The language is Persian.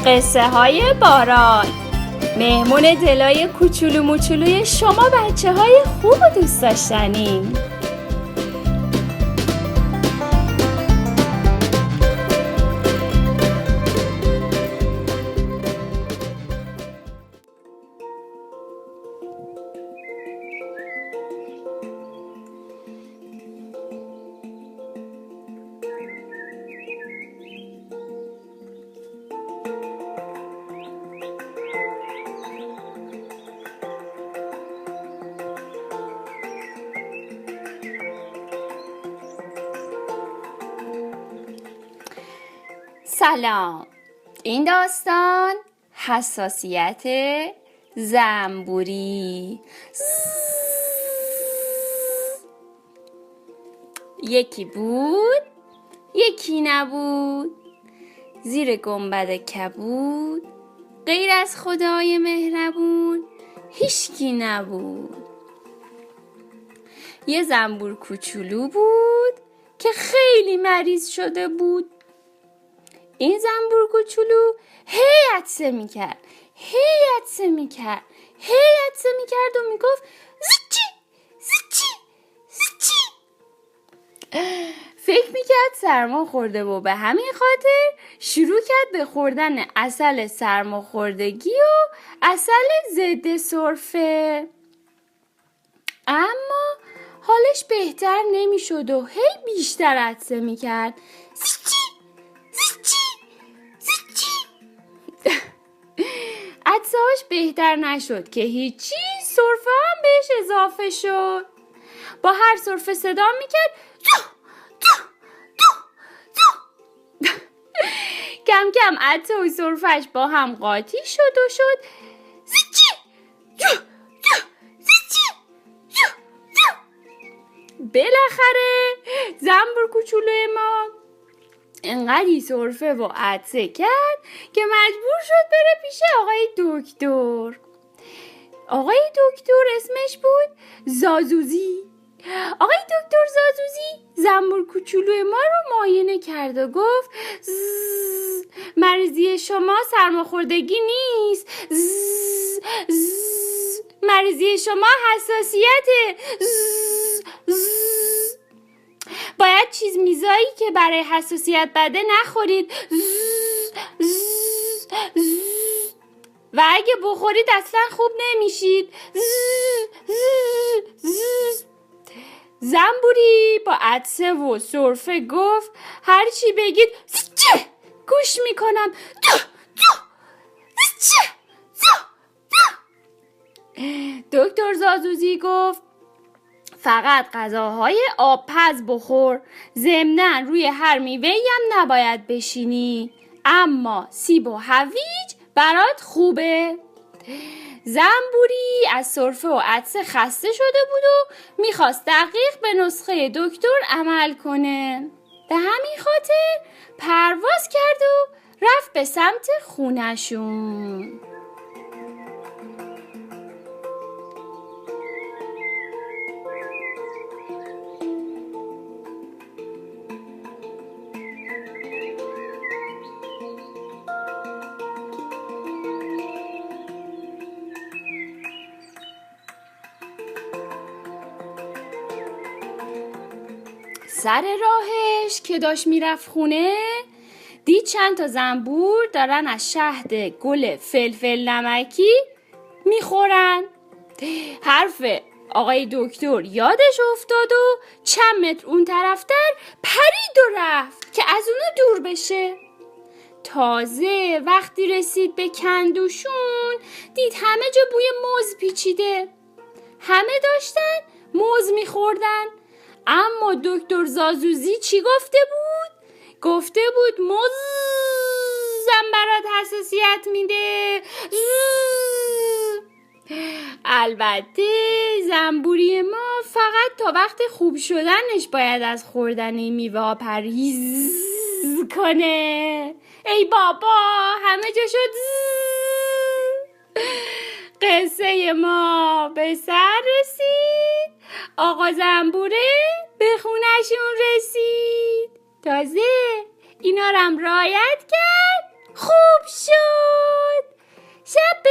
قصه های باران. مهمون دلای کوچولو موچولوی شما بچه های خوب و دوست داشتنی. سلام. این داستان حساسیت زنبوری. یکی بود، یکی نبود. زیر گنبد کبود، غیر از خدای مهربون هیچکی نبود. یه زنبور کوچولو بود که خیلی مریض شده بود. این زنبور کوچولو هی عطسه میکرد و میگفت زیچی زیچی زیچی. فکر میکرد سرما خورده و به همین خاطر شروع کرد به خوردن عسل سرماخوردگی و عسل ضد سرفه. اما حالش بهتر نمیشد و هی بیشتر عطسه میکرد. عطسه‌هاش بهتر نشد که هیچی، سرفه هم بهش اضافه شد. با هر سرفه صدا میکرد کم کم عطسه و سرفهش با هم قاطی شد و شد بالاخره زنبور کوچولوی ما انقدی سرفه و عطسه کرد که مجبور شد بره پیش آقای دکتر. آقای دکتر اسمش بود زازوزی. آقای دکتر زازوزی زنبور کوچولوی ما رو معاینه کرد و گفت مریضی شما سرماخوردگی نیست، مریضی شما حساسیته. باید چیز میزایی که برای حساسیت بده نخورید و اگه بخورید اصلا خوب نمیشید. زنبوری با عطسه و سرفه گفت هر چی بگید گوش میکنم. دکتر زازوزی گفت فقط غذاهای آبپز بخور، ضمناً روی هر میوه‌ای هم نباید بشینی، اما سیب و هویج برات خوبه. زنبوری از سرفه و عطسه خسته شده بود و میخواست دقیق به نسخه دکتر عمل کنه. به همین خاطر پرواز کرد و رفت به سمت خونشون. سر راهش که داشت میرفت خونه دید چند تا زنبور دارن از شهد گل فلفل نمکی میخورن. حرف آقای دکتر یادش افتاد و چند متر اون طرفتر پرید و رفت که از اونو دور بشه. تازه وقتی رسید به کندوشون دید همه جا بوی موز پیچیده. همه داشتن موز میخوردن، اما دکتر زازوزی چی گفته بود؟ گفته بود موزم برات حساسیت میده. البته زنبوری ما فقط تا وقت خوب شدنش باید از خوردن این میوه پرهیز کنه. ای بابا همه جا شد. قصه ما به سر رسید. آقا زنبوره به خونشون رسید. تازه اینا رو هم رعایت کرد. خوب شد. شب